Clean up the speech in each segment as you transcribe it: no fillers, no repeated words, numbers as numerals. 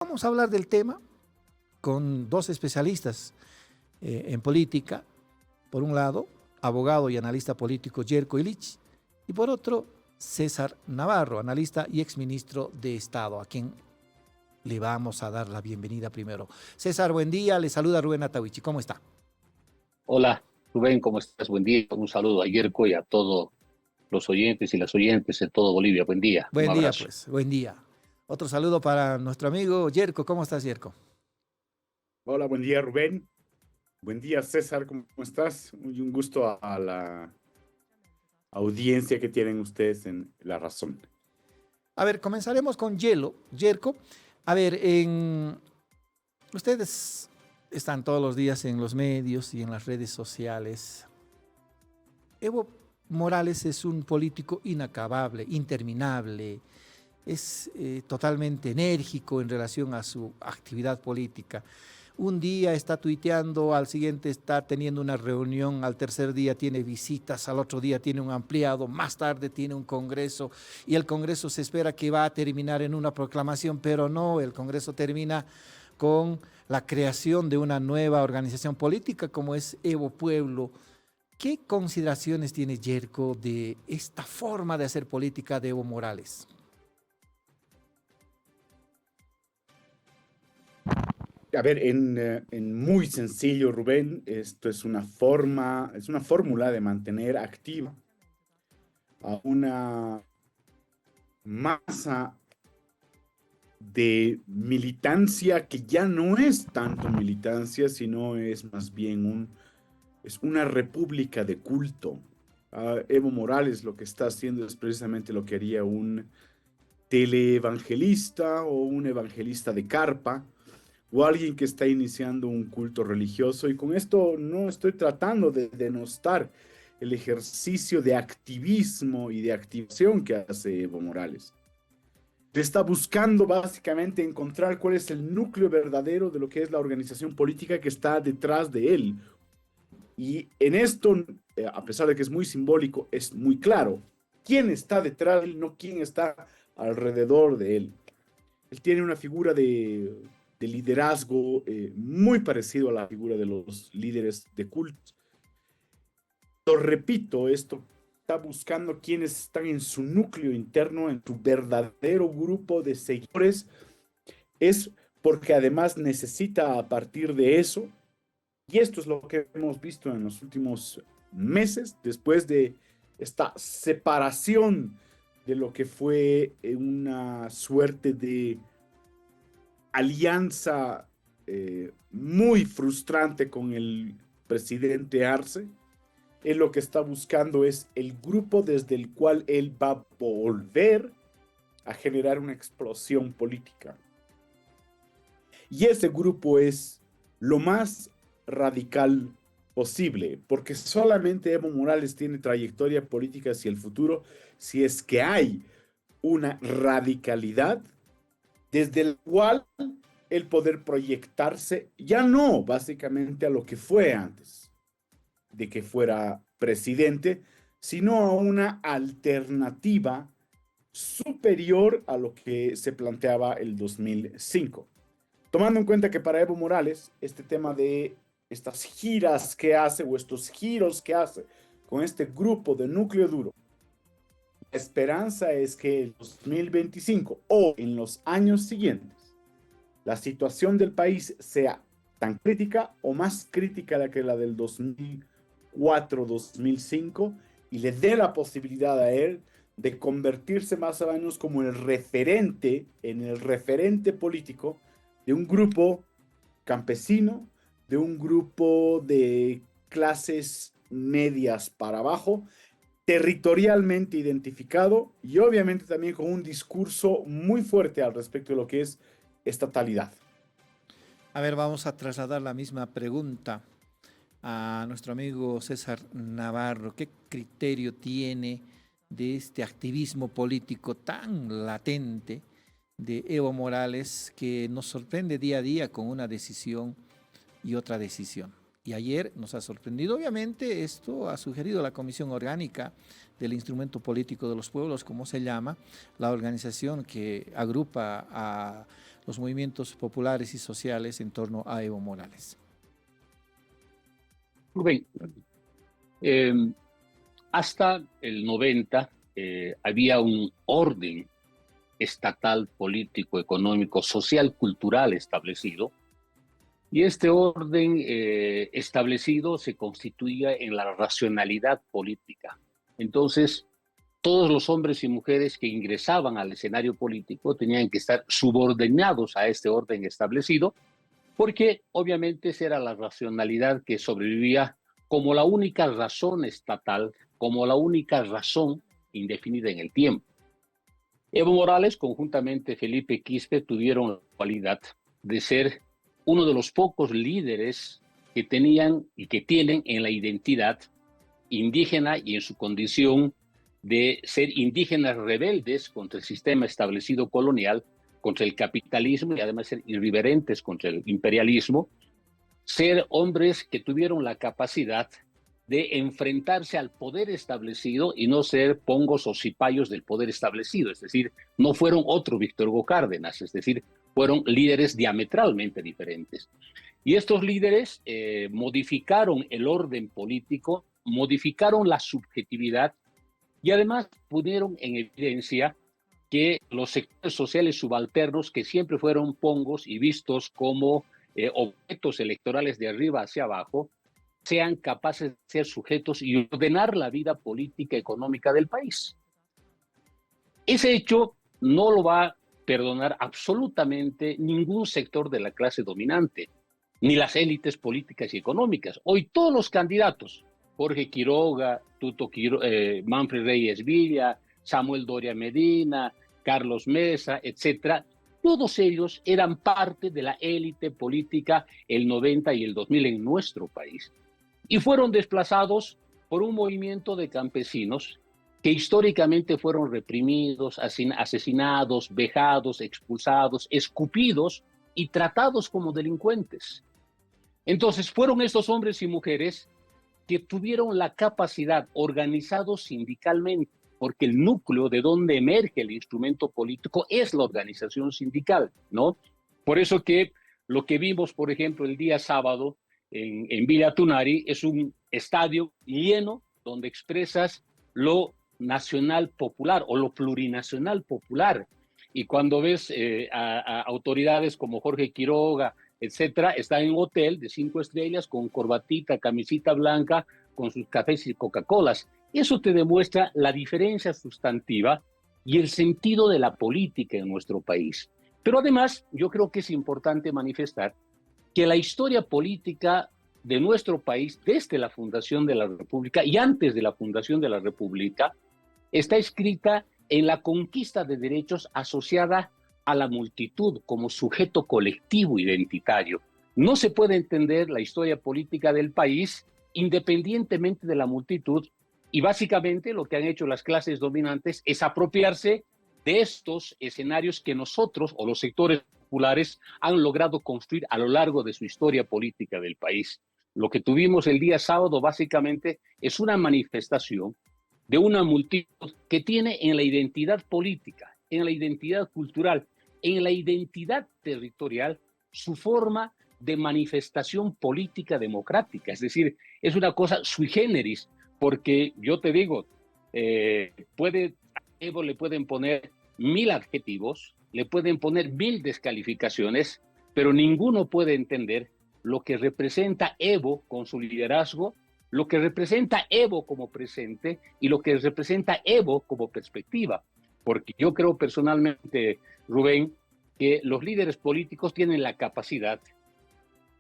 Vamos a hablar del tema con dos especialistas en política. Por un lado, abogado y analista político Jerko Illich, y por otro, César Navarro, analista y exministro de Estado, a quien le vamos a dar la bienvenida primero. César, buen día, le saluda Rubén Atahuichi, ¿cómo está? Hola, Rubén, ¿cómo estás? Buen día. Un saludo a Yerko y a todos los oyentes y las oyentes de todo Bolivia. Buen día, un Buen día, abrazo. pues, buen día. Otro saludo para nuestro amigo Jerko, ¿cómo estás, Jerko? Hola, buen día, Rubén. Buen día, César, ¿cómo estás? Y un gusto a la audiencia que tienen ustedes en La Razón. A ver, comenzaremos con Jerko. A ver, ustedes están todos los días en los medios y en las redes sociales. Evo Morales es un político inacabable, interminable, es totalmente enérgico en relación a su actividad política. Un día está tuiteando, al siguiente está teniendo una reunión, al tercer día tiene visitas, al otro día tiene un ampliado, más tarde tiene un congreso y el congreso se espera que va a terminar en una proclamación, pero no, el congreso termina con la creación de una nueva organización política como es Evo Pueblo. ¿Qué consideraciones tiene Jerko de esta forma de hacer política de Evo Morales? A ver, en muy sencillo, Rubén, esto es una fórmula de mantener activa a una masa de militancia que ya no es tanto militancia, sino es más bien es una república de culto. Evo Morales lo que está haciendo es precisamente lo que haría un teleevangelista o un evangelista de carpa o alguien que está iniciando un culto religioso. Y con esto no estoy tratando de denostar el ejercicio de activismo y de activación que hace Evo Morales. Está buscando básicamente encontrar cuál es el núcleo verdadero de lo que es la organización política que está detrás de él. Y en esto, a pesar de que es muy simbólico, es muy claro quién está detrás de él, no quién está alrededor de él. Él tiene una figura de liderazgo muy parecido a la figura de los líderes de culto. Lo repito, esto está buscando quienes están en su núcleo interno, en su verdadero grupo de seguidores. Es porque además necesita a partir de eso, y esto es lo que hemos visto en los últimos meses, después de esta separación de lo que fue una suerte de alianza muy frustrante con el presidente Arce. Él lo que está buscando es el grupo desde el cual él va a volver a generar una explosión política. Y ese grupo es lo más radical posible, porque solamente Evo Morales tiene trayectoria política hacia el futuro si es que hay una radicalidad desde el cual el poder proyectarse ya no básicamente a lo que fue antes de que fuera presidente, sino a una alternativa superior a lo que se planteaba el 2005. Tomando en cuenta que para Evo Morales, este tema de estas giras que hace o estos giros que hace con este grupo de núcleo duro, la esperanza es que en 2025 o en los años siguientes, la situación del país sea tan crítica o más crítica que la del 2004-2005 y le dé la posibilidad a él de convertirse más o menos como en el referente político de un grupo campesino, de un grupo de clases medias para abajo, territorialmente identificado y obviamente también con un discurso muy fuerte al respecto de lo que es estatalidad. A ver, vamos a trasladar la misma pregunta a nuestro amigo César Navarro. ¿Qué criterio tiene de este activismo político tan latente de Evo Morales que nos sorprende día a día con una decisión y otra decisión? Y ayer nos ha sorprendido, obviamente, esto ha sugerido la Comisión Orgánica del Instrumento Político de los Pueblos, como se llama, la organización que agrupa a los movimientos populares y sociales en torno a Evo Morales? Rubén, hasta el 90 había un orden estatal, político, económico, social, cultural establecido, y este orden establecido se constituía en la racionalidad política. Entonces, todos los hombres y mujeres que ingresaban al escenario político tenían que estar subordinados a este orden establecido, porque obviamente esa era la racionalidad que sobrevivía como la única razón estatal, como la única razón indefinida en el tiempo. Evo Morales, conjuntamente Felipe Quispe, tuvieron la cualidad de ser uno de los pocos líderes que tenían y que tienen en la identidad indígena y en su condición de ser indígenas rebeldes contra el sistema establecido colonial, contra el capitalismo y además ser irreverentes contra el imperialismo, ser hombres que tuvieron la capacidad de enfrentarse al poder establecido y no ser pongos o cipayos del poder establecido, es decir, no fueron otro Víctor Hugo Cárdenas, es decir, fueron líderes diametralmente diferentes. Y estos líderes modificaron el orden político, modificaron la subjetividad y además pusieron en evidencia que los sectores sociales subalternos, que siempre fueron pongos y vistos como objetos electorales de arriba hacia abajo, sean capaces de ser sujetos y ordenar la vida política y económica del país. Ese hecho no lo va a perdonar absolutamente ningún sector de la clase dominante, ni las élites políticas y económicas. Hoy todos los candidatos, Jorge Quiroga, Manfred Reyes Villa, Samuel Doria Medina, Carlos Mesa, etcétera, todos ellos eran parte de la élite política el 90 y el 2000 en nuestro país. Y fueron desplazados por un movimiento de campesinos que históricamente fueron reprimidos, asesinados, vejados, expulsados, escupidos y tratados como delincuentes. Entonces fueron estos hombres y mujeres que tuvieron la capacidad, organizados sindicalmente, porque el núcleo de donde emerge el instrumento político es la organización sindical, ¿no? Por eso que lo que vimos, por ejemplo, el día sábado en Villa Tunari es un estadio lleno donde expresas lo nacional popular o lo plurinacional popular. Y cuando ves a autoridades como Jorge Quiroga, etcétera, están en un hotel de 5 estrellas con corbatita, camisita blanca, con sus cafés y Coca-Colas. Eso te demuestra la diferencia sustantiva y el sentido de la política en nuestro país. Pero además, yo creo que es importante manifestar que la historia política de nuestro país, desde la fundación de la República y antes de la fundación de la República, está escrita en la conquista de derechos asociada a la multitud como sujeto colectivo identitario. No se puede entender la historia política del país independientemente de la multitud, y básicamente lo que han hecho las clases dominantes es apropiarse de estos escenarios que nosotros o los sectores populares han logrado construir a lo largo de su historia política del país. Lo que tuvimos el día sábado básicamente es una manifestación de una multitud que tiene en la identidad política, en la identidad cultural, en la identidad territorial, su forma de manifestación política democrática. Es decir, es una cosa sui generis, porque yo te digo, a Evo le pueden poner 1000 adjetivos, le pueden poner 1000 descalificaciones, pero ninguno puede entender lo que representa Evo con su liderazgo, lo que representa Evo como presente y lo que representa Evo como perspectiva. Porque yo creo personalmente, Rubén, que los líderes políticos tienen la capacidad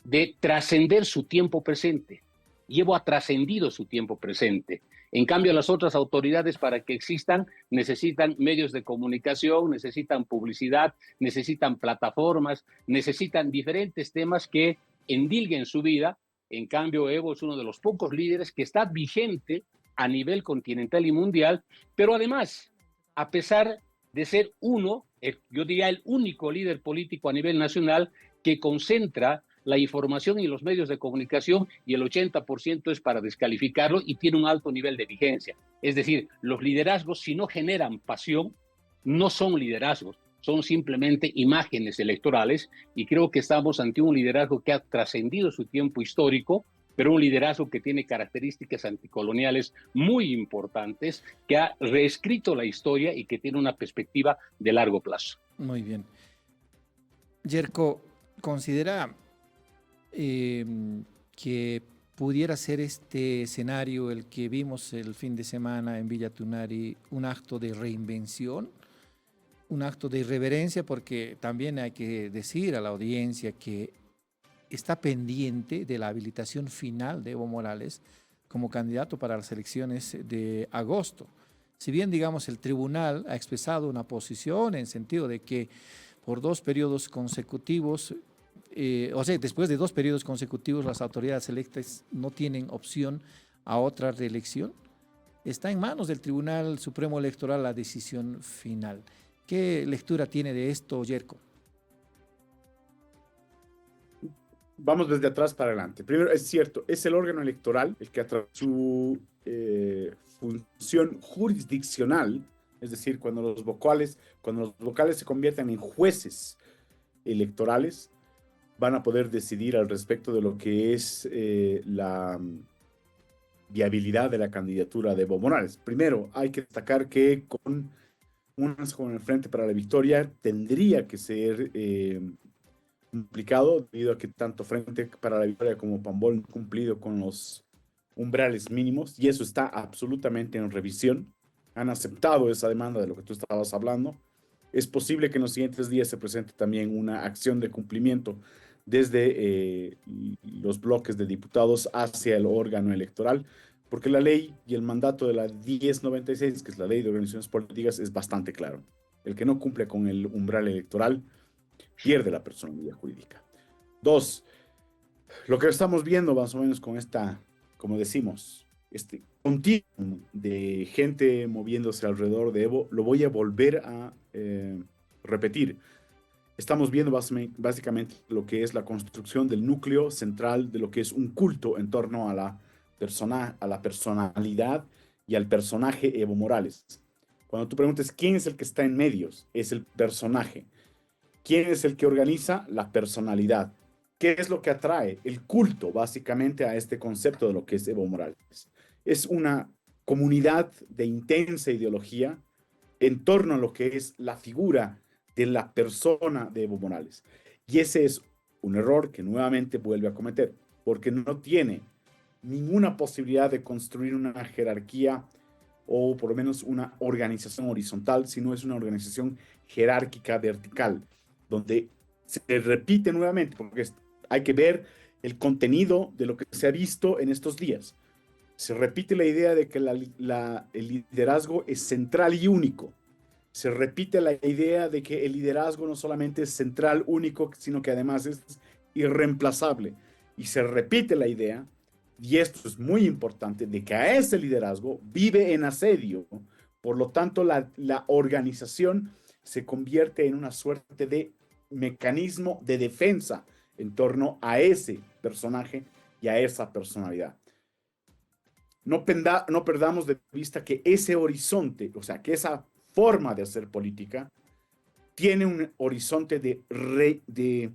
de trascender su tiempo presente. Y Evo ha trascendido su tiempo presente. En cambio, las otras autoridades, para que existan, necesitan medios de comunicación, necesitan publicidad, necesitan plataformas, necesitan diferentes temas que endilguen su vida. En cambio, Evo es uno de los pocos líderes que está vigente a nivel continental y mundial, pero además, a pesar de ser yo diría el único líder político a nivel nacional que concentra la información y los medios de comunicación, y el 80% es para descalificarlo y tiene un alto nivel de vigencia. Es decir, los liderazgos, si no generan pasión, no son liderazgos. son simplemente imágenes electorales, y creo que estamos ante un liderazgo que ha trascendido su tiempo histórico, pero un liderazgo que tiene características anticoloniales muy importantes, que ha reescrito la historia y que tiene una perspectiva de largo plazo. Muy bien. Yerko, ¿considera que pudiera ser este escenario, el que vimos el fin de semana en Villa Tunari, un acto de reinvención, un acto de irreverencia? Porque también hay que decir a la audiencia que está pendiente de la habilitación final de Evo Morales como candidato para las elecciones de agosto. Si bien, digamos, el tribunal ha expresado una posición en sentido de que por 2 periodos consecutivos, o sea, después de 2 periodos consecutivos, las autoridades electas no tienen opción a otra reelección, está en manos del Tribunal Supremo Electoral la decisión final. ¿Qué lectura tiene de esto, Yerko? Vamos desde atrás para adelante. Primero, es cierto, es el órgano electoral el que a través de su función jurisdiccional, es decir, cuando los vocales se convierten en jueces electorales, van a poder decidir al respecto de lo que es la viabilidad de la candidatura de Evo Morales. Primero, hay que destacar que con el Frente para la Victoria tendría que ser complicado, debido a que tanto Frente para la Victoria como Pambol no han cumplido con los umbrales mínimos, y eso está absolutamente en revisión. Han aceptado esa demanda de lo que tú estabas hablando. Es posible que en los siguientes días se presente también una acción de cumplimiento desde los bloques de diputados hacia el órgano electoral, porque la ley y el mandato de la 1096, que es la ley de organizaciones políticas, es bastante claro. El que no cumple con el umbral electoral pierde la personalidad jurídica. 2, lo que estamos viendo más o menos con esta, como decimos, este continuum de gente moviéndose alrededor de Evo, lo voy a volver a repetir. Estamos viendo básicamente lo que es la construcción del núcleo central de lo que es un culto en torno a la personalidad y al personaje Evo Morales. Cuando tú preguntas quién es el que está en medios, es el personaje. ¿Quién es el que organiza? La personalidad. ¿Qué es lo que atrae? El culto, básicamente, a este concepto de lo que es Evo Morales. Es una comunidad de intensa ideología en torno a lo que es la figura de la persona de Evo Morales. Y ese es un error que nuevamente vuelve a cometer, porque no tiene ninguna posibilidad de construir una jerarquía o por lo menos una organización horizontal, sino es una organización jerárquica vertical, donde se repite nuevamente, porque hay que ver el contenido de lo que se ha visto en estos días. Se repite la idea de que el liderazgo es central y único. Se repite la idea de que el liderazgo no solamente es central, único, sino que además es irreemplazable. Y se repite la idea, y esto es muy importante, de que a ese liderazgo vive en asedio. Por lo tanto, la organización se convierte en una suerte de mecanismo de defensa en torno a ese personaje y a esa personalidad. No perdamos de vista que ese horizonte, o sea, que esa forma de hacer política tiene un horizonte de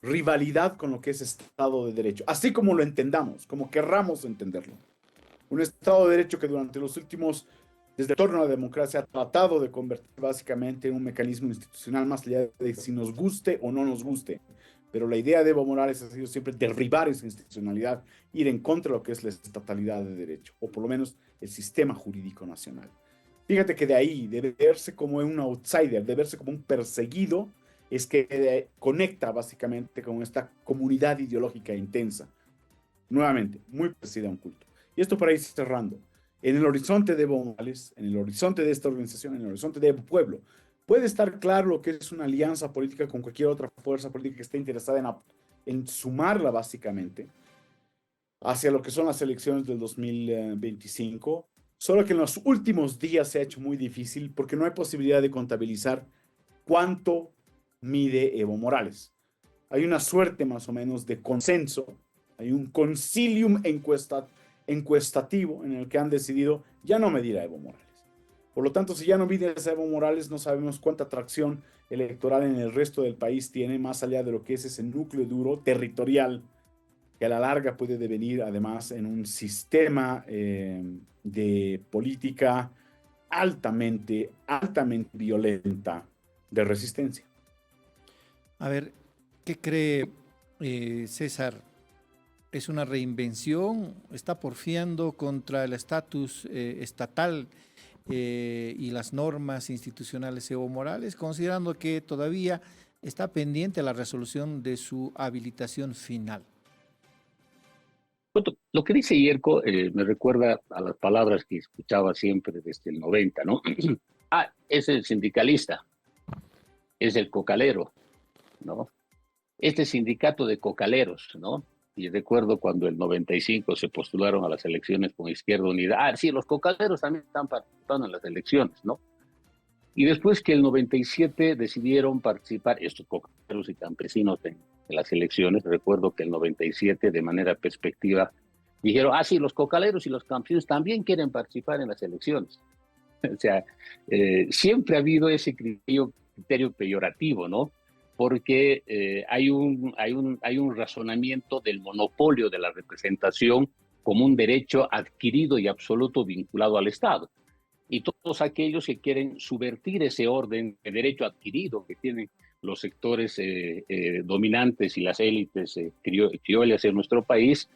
rivalidad con lo que es Estado de Derecho, así como lo entendamos, como querramos entenderlo. Un Estado de Derecho que durante los últimos, desde el torno a la democracia, ha tratado de convertir básicamente en un mecanismo institucional, más allá de si nos guste o no nos guste. Pero la idea de Evo Morales ha sido siempre derribar esa institucionalidad, ir en contra de lo que es la estatalidad de derecho, o por lo menos el sistema jurídico nacional. Fíjate que de ahí, de verse como un outsider, de verse como un perseguido, es que conecta básicamente con esta comunidad ideológica intensa. Nuevamente, muy parecida a un culto. Y esto para ir cerrando. En el horizonte de Evo Morales, en el horizonte de esta organización, en el horizonte de Evo Pueblo, puede estar claro lo que es una alianza política con cualquier otra fuerza política que esté interesada en sumarla básicamente hacia lo que son las elecciones del 2025, solo que en los últimos días se ha hecho muy difícil porque no hay posibilidad de contabilizar cuánto mide Evo Morales. Hay una suerte más o menos de consenso, hay un concilium encuestativo en el que han decidido ya no medir a Evo Morales. Por lo tanto, si ya no viene Evo Morales, no sabemos cuánta atracción electoral en el resto del país tiene, más allá de lo que es ese núcleo duro territorial, que a la larga puede devenir además en un sistema de política altamente violenta de resistencia. A ver, ¿qué cree César? ¿Es una reinvención? ¿Está porfiando contra el estatus estatal y las normas institucionales Evo Morales, considerando que todavía está pendiente la resolución de su habilitación final? Bueno, lo que dice Yerko me recuerda a las palabras que escuchaba siempre desde el 90, ¿no? Es el sindicalista, es el cocalero, ¿no? Este sindicato de cocaleros, ¿no? Y recuerdo cuando el 95 se postularon a las elecciones con Izquierda Unida. Sí, los cocaleros también están participando en las elecciones, ¿no? Y después que el 97 decidieron participar estos cocaleros y campesinos en las elecciones, recuerdo que el 97 de manera perspectiva dijeron, sí, los cocaleros y los campesinos también quieren participar en las elecciones. O sea, siempre ha habido ese criterio peyorativo, ¿no? Porque hay un razonamiento del monopolio de la representación como un derecho adquirido y absoluto vinculado al Estado. Y todos aquellos que quieren subvertir ese orden de derecho adquirido que tienen los sectores dominantes y las élites criollas en nuestro país,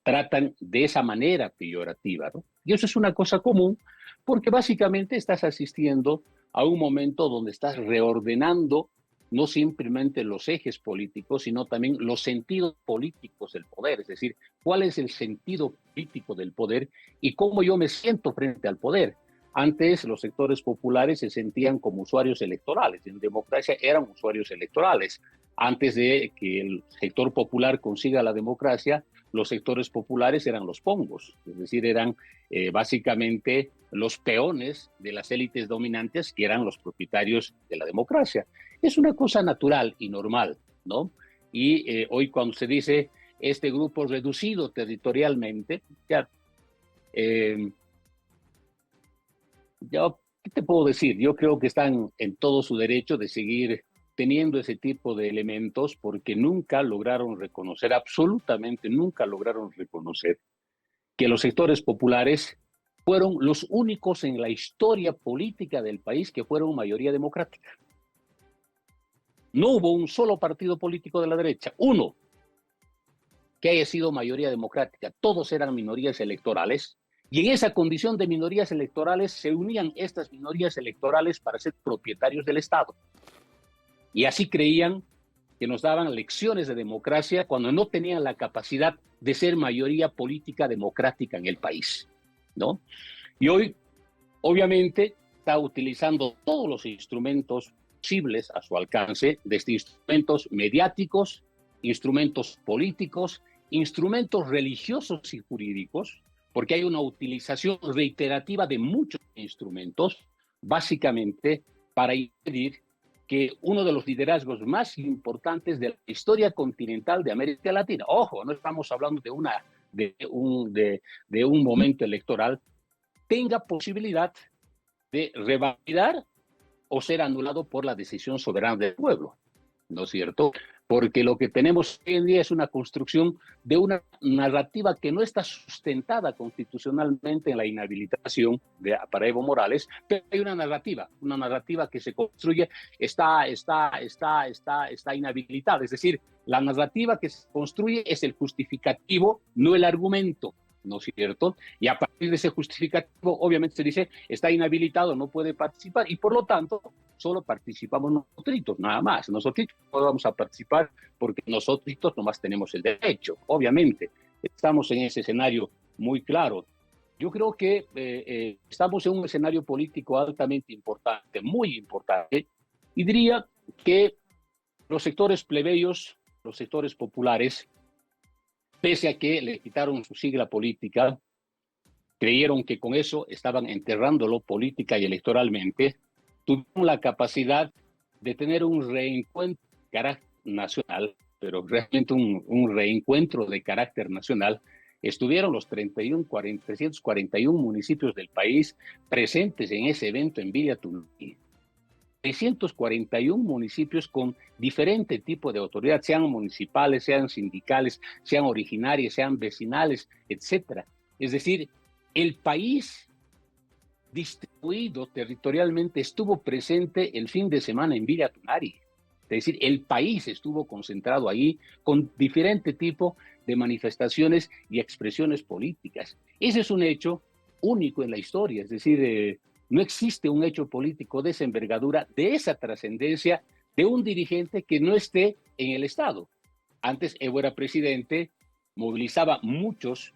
tratan de esa manera peyorativa, ¿no? Y eso es una cosa común, porque básicamente estás asistiendo a un momento donde estás reordenando no simplemente los ejes políticos, sino también los sentidos políticos del poder, es decir, cuál es el sentido político del poder y cómo yo me siento frente al poder. Antes los sectores populares se sentían como usuarios electorales, en democracia eran usuarios electorales. Antes de que el sector popular consiga la democracia, los sectores populares eran los pongos, es decir, eran básicamente los peones de las élites dominantes que eran los propietarios de la democracia. Es una cosa natural y normal, ¿no? Y hoy cuando se dice este grupo reducido territorialmente, ya, ¿qué te puedo decir? Yo creo que están en todo su derecho de seguir teniendo ese tipo de elementos porque nunca lograron reconocer, absolutamente nunca lograron reconocer que los sectores populares fueron los únicos en la historia política del país que fueron mayoría democrática. No hubo un solo partido político de la derecha, uno, que haya sido mayoría democrática. Todos eran minorías electorales y en esa condición de minorías electorales se unían estas minorías electorales para ser propietarios del Estado. Y así creían que nos daban lecciones de democracia cuando no tenían la capacidad de ser mayoría política democrática en el país, ¿no? Y hoy, obviamente, está utilizando todos los instrumentos posibles a su alcance, desde instrumentos mediáticos, instrumentos políticos, instrumentos religiosos y jurídicos, porque hay una utilización reiterativa de muchos instrumentos, básicamente para impedir que uno de los liderazgos más importantes de la historia continental de América Latina, ojo, no estamos hablando de un momento electoral, tenga posibilidad de revalidar o ser anulado por la decisión soberana del pueblo, ¿no es cierto? Porque lo que tenemos hoy en día es una construcción de una narrativa que no está sustentada constitucionalmente en la inhabilitación para Evo Morales, pero hay una narrativa que se construye, está inhabilitada, es decir, la narrativa que se construye es el justificativo, no el argumento, ¿no es cierto? Y a partir de ese justificativo, obviamente se dice, está inhabilitado, no puede participar, y por lo tanto, solo participamos nosotros, nada más. Nosotros no vamos a participar porque nosotros nomás tenemos el derecho, obviamente. Estamos en ese escenario muy claro. Yo creo que estamos en un escenario político altamente importante, muy importante, y diría que los sectores plebeyos, los sectores populares, pese a que le quitaron su sigla política, creyeron que con eso estaban enterrándolo política y electoralmente, tuvieron la capacidad de tener un reencuentro de carácter nacional, pero realmente un reencuentro de carácter nacional Estuvieron los 341 municipios del país presentes en ese evento en Villa Tunari. 341 municipios con diferente tipo de autoridad, sean municipales, sean sindicales, sean originarias, sean vecinales, etcétera. Es decir, el país distribuido territorialmente estuvo presente el fin de semana en Villa Tunari. Es decir, el país estuvo concentrado ahí con diferente tipo de manifestaciones y expresiones políticas. Ese es un hecho único en la historia, es decir, no existe un hecho político de esa envergadura, de esa trascendencia, de un dirigente que no esté en el Estado. Antes Evo era presidente, movilizaba muchos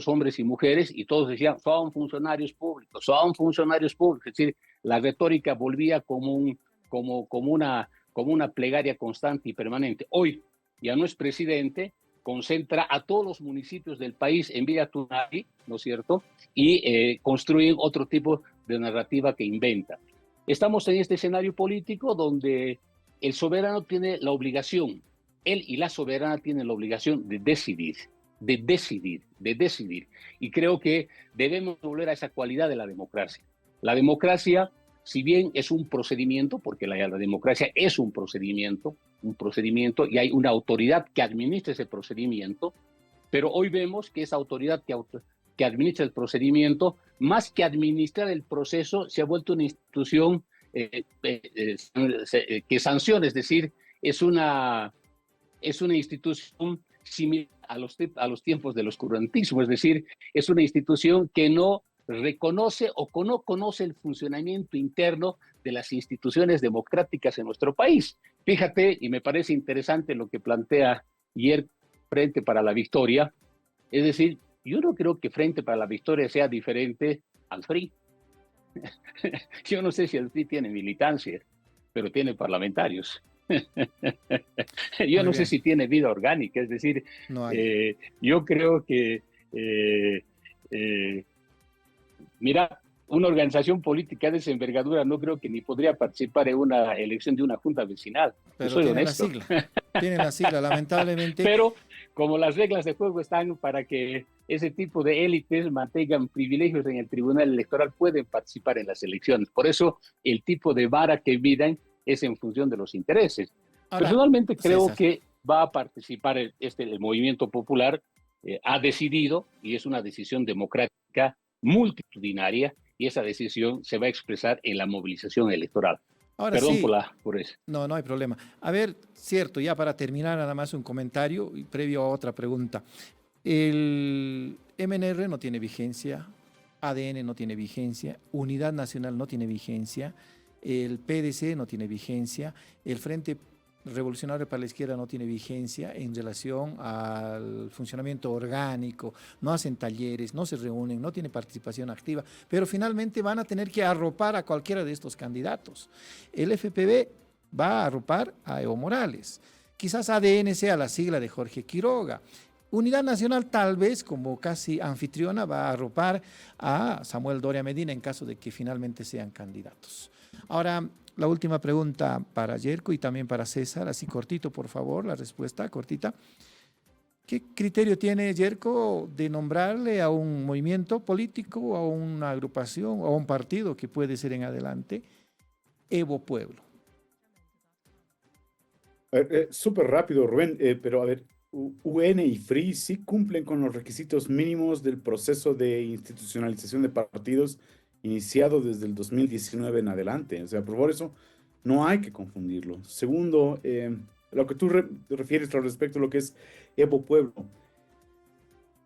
hombres y mujeres y todos decían, son funcionarios públicos, son funcionarios públicos. Es decir, la retórica volvía como una plegaria constante y permanente. Hoy ya no es presidente, concentra a todos los municipios del país en Villa Tunari, ¿no es cierto? Y construyen otro tipo de narrativa que inventa. Estamos en este escenario político donde el soberano tiene la obligación, él y la soberana tienen la obligación de decidir. Y creo que debemos volver a esa cualidad de la democracia. La democracia, si bien es un procedimiento, porque la democracia es un procedimiento y hay una autoridad que administra ese procedimiento, pero hoy vemos que esa autoridad que administra el procedimiento, más que administrar el proceso, se ha vuelto una institución que sanciona, es decir, es una institución similar a los tiempos del oscurantismo, es decir, es una institución que no reconoce o no conoce el funcionamiento interno de las instituciones democráticas en nuestro país. Fíjate, y me parece interesante lo que plantea ayer Frente para la Victoria, es decir, yo no creo que Frente para la Victoria sea diferente al FRI. Yo no sé si el FRI tiene militancia, pero tiene parlamentarios. Yo no sé si tiene vida orgánica, es decir, yo creo que mira, una organización política de esa envergadura no creo que ni podría participar en una elección de una junta vecinal. Pero soy tiene honesto. Tiene la sigla, lamentablemente. Pero como las reglas de juego están para que ese tipo de élites mantengan privilegios en el Tribunal Electoral, pueden participar en las elecciones. Por eso el tipo de vara que midan es en función de los intereses. Ahora, personalmente creo que va a participar el movimiento popular, ha decidido, y es una decisión democrática multitudinaria, y esa decisión se va a expresar en la movilización electoral. Ahora Perdón sí, por eso. No hay problema. A ver, cierto, ya para terminar nada más un comentario y previo a otra pregunta. El MNR no tiene vigencia, ADN no tiene vigencia, Unidad Nacional no tiene vigencia, el PDC no tiene vigencia, el Frente Revolucionario para la Izquierda no tiene vigencia en relación al funcionamiento orgánico, no hacen talleres, no se reúnen, no tiene participación activa, pero finalmente van a tener que arropar a cualquiera de estos candidatos. El FPV va a arropar a Evo Morales, quizás ADN sea la sigla de Jorge Quiroga. Unidad Nacional tal vez como casi anfitriona va a arropar a Samuel Doria Medina en caso de que finalmente sean candidatos. Ahora, la última pregunta para Yerko y también para César, así cortito por favor, la respuesta cortita. ¿Qué criterio tiene Yerko de nombrarle a un movimiento político, a una agrupación o a un partido que puede ser en adelante Evo Pueblo? Súper rápido, Rubén, pero a ver, UN y FRI sí cumplen con los requisitos mínimos del proceso de institucionalización de partidos iniciado desde el 2019 en adelante. O sea, por eso no hay que confundirlo. Segundo, lo que tú te refieres al respecto a lo que es Evo Pueblo.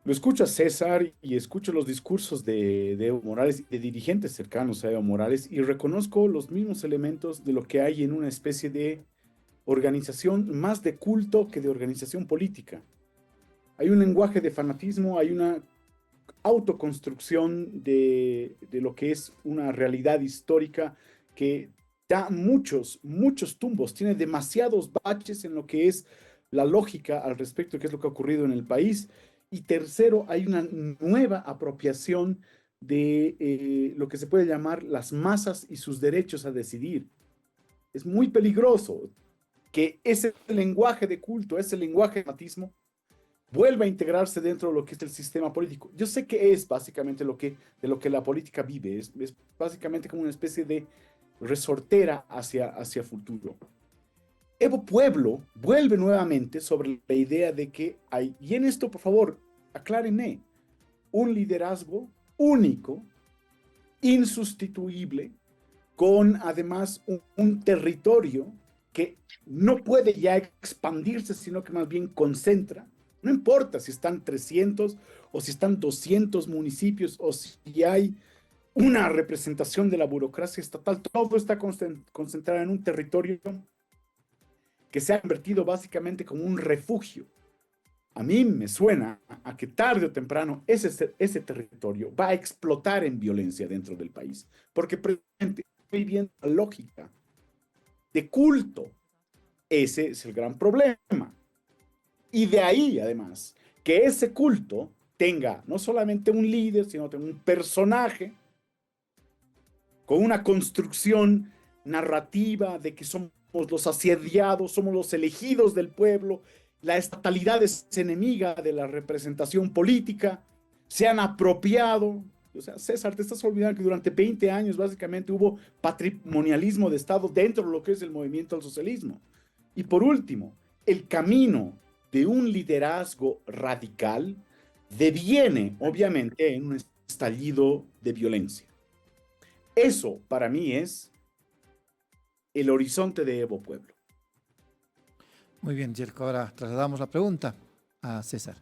Lo escucho a César y escucho los discursos de Evo Morales, de dirigentes cercanos a Evo Morales, y reconozco los mismos elementos de lo que hay en una especie de organización más de culto que de organización política. Hay un lenguaje de fanatismo, hay una autoconstrucción de lo que es una realidad histórica que da muchos tumbos, tiene demasiados baches en lo que es la lógica al respecto de qué es lo que ha ocurrido en el país. Y tercero, hay una nueva apropiación de lo que se puede llamar las masas y sus derechos a decidir. Es muy peligroso que ese lenguaje de culto, ese lenguaje de fanatismo, vuelva a integrarse dentro de lo que es el sistema político. Yo sé que es básicamente de lo que la política vive, es básicamente como una especie de resortera hacia futuro. Evo Pueblo vuelve nuevamente sobre la idea de que hay, y en esto, por favor, aclárenme, un liderazgo único, insustituible, con además un territorio que no puede ya expandirse, sino que más bien concentra. No importa si están 300 o si están 200 municipios o si hay una representación de la burocracia estatal, todo está concentrado en un territorio que se ha convertido básicamente como un refugio. A mí me suena a que tarde o temprano ese territorio va a explotar en violencia dentro del país, porque precisamente estoy viendo la lógica de culto. Ese es el gran problema. Y de ahí, además, que ese culto tenga no solamente un líder, sino también un personaje con una construcción narrativa de que somos los asediados, somos los elegidos del pueblo, la estatalidad es enemiga de la representación política, se han apropiado. O sea, César, te estás olvidando que durante 20 años básicamente hubo patrimonialismo de Estado dentro de lo que es el movimiento al socialismo. Y por último, el camino de un liderazgo radical deviene, obviamente, en un estallido de violencia. Eso, para mí, es el horizonte de Evo Pueblo. Muy bien, Yerko. Ahora trasladamos la pregunta a César.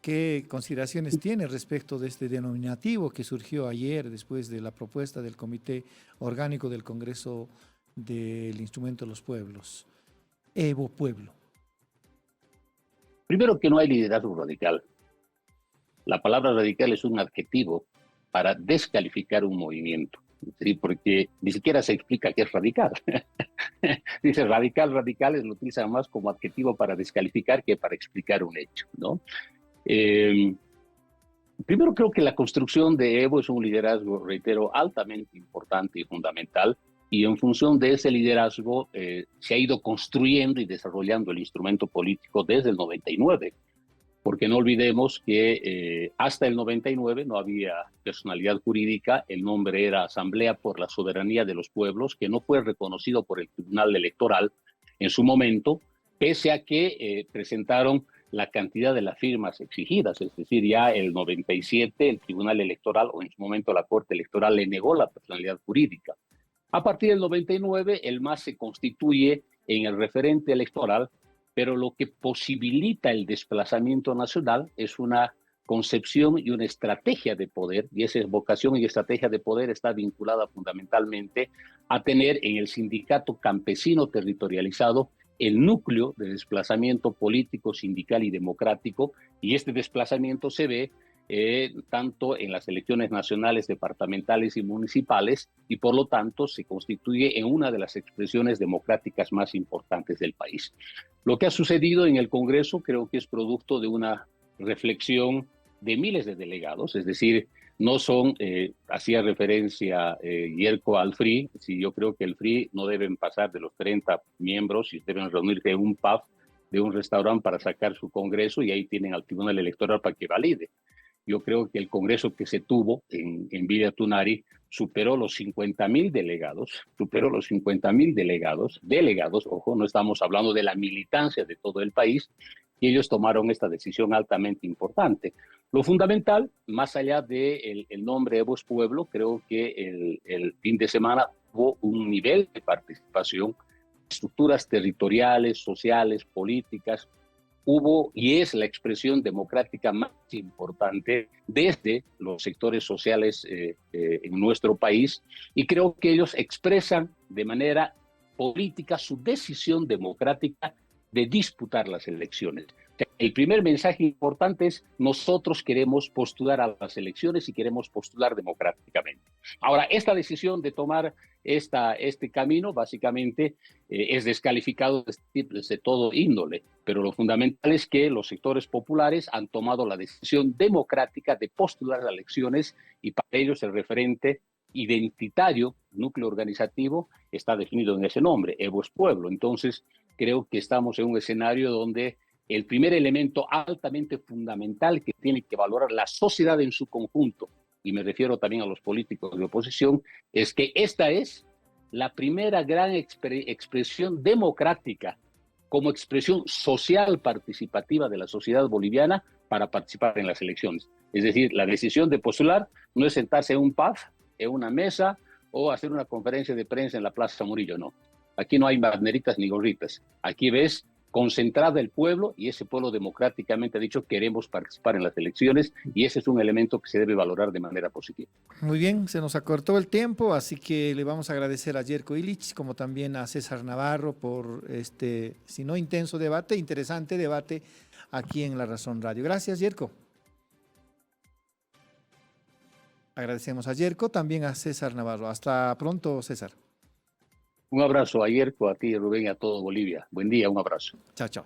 ¿Qué consideraciones tiene respecto de este denominativo que surgió ayer después de la propuesta del Comité Orgánico del Congreso del Instrumento de los Pueblos? Evo Pueblo. Primero, que no hay liderazgo radical. La palabra radical es un adjetivo para descalificar un movimiento, ¿sí? Porque ni siquiera se explica qué es radical. Dice radical, radicales lo utilizan más como adjetivo para descalificar que para explicar un hecho, ¿no? Primero, creo que la construcción de Evo es un liderazgo, reitero, altamente importante y fundamental, y en función de ese liderazgo se ha ido construyendo y desarrollando el instrumento político desde el 99, porque no olvidemos que hasta el 99 no había personalidad jurídica, el nombre era Asamblea por la Soberanía de los Pueblos, que no fue reconocido por el Tribunal Electoral en su momento, pese a que presentaron la cantidad de las firmas exigidas, es decir, ya el 97 el Tribunal Electoral, o en su momento la Corte Electoral, le negó la personalidad jurídica. A partir del 99 el MAS se constituye en el referente electoral, pero lo que posibilita el desplazamiento nacional es una concepción y una estrategia de poder, y esa vocación y estrategia de poder está vinculada fundamentalmente a tener en el sindicato campesino territorializado el núcleo de desplazamiento político, sindical y democrático, y este desplazamiento se ve tanto en las elecciones nacionales, departamentales y municipales, y por lo tanto se constituye en una de las expresiones democráticas más importantes del país. Lo que ha sucedido en el Congreso creo que es producto de una reflexión de miles de delegados, es decir, no son, hacía referencia Yerko al FRI, si yo creo que el FRI no deben pasar de los 30 miembros y deben reunirse en un pub de un restaurante para sacar su congreso y ahí tienen al Tribunal Electoral para que valide. Yo creo que el congreso que se tuvo en Villa Tunari superó los 50,000 delegados, delegados, ojo, no estamos hablando de la militancia de todo el país, y ellos tomaron esta decisión altamente importante. Lo fundamental, más allá del nombre Evo Pueblo, creo que el fin de semana hubo un nivel de participación, estructuras territoriales, sociales, políticas, hubo y es la expresión democrática más importante desde los sectores sociales en nuestro país, y creo que ellos expresan de manera política su decisión democrática de disputar las elecciones. El primer mensaje importante es: nosotros queremos postular a las elecciones y queremos postular democráticamente. Ahora, esta decisión de tomar este camino básicamente es descalificado desde todo índole, pero lo fundamental es que los sectores populares han tomado la decisión democrática de postular las elecciones, y para ellos el referente identitario, núcleo organizativo, está definido en ese nombre, Evo es Pueblo. Entonces, creo que estamos en un escenario donde el primer elemento altamente fundamental que tiene que valorar la sociedad en su conjunto, y me refiero también a los políticos de oposición, es que esta es la primera gran expresión democrática como expresión social participativa de la sociedad boliviana para participar en las elecciones. Es decir, la decisión de postular no es sentarse en un pub, en una mesa o hacer una conferencia de prensa en la Plaza Murillo, no. Aquí no hay banderitas ni gorritas. Aquí ves concentrada el pueblo y ese pueblo democráticamente ha dicho queremos participar en las elecciones y ese es un elemento que se debe valorar de manera positiva. Muy bien, se nos acortó el tiempo, así que le vamos a agradecer a Yerko Illich, como también a César Navarro por este, si no intenso debate, interesante debate aquí en La Razón Radio. Gracias, Yerko. Agradecemos a Yerko, también a César Navarro. Hasta pronto, César. Un abrazo a Yerko, a ti, Rubén, y a todo Bolivia. Buen día, un abrazo. Chao, chao.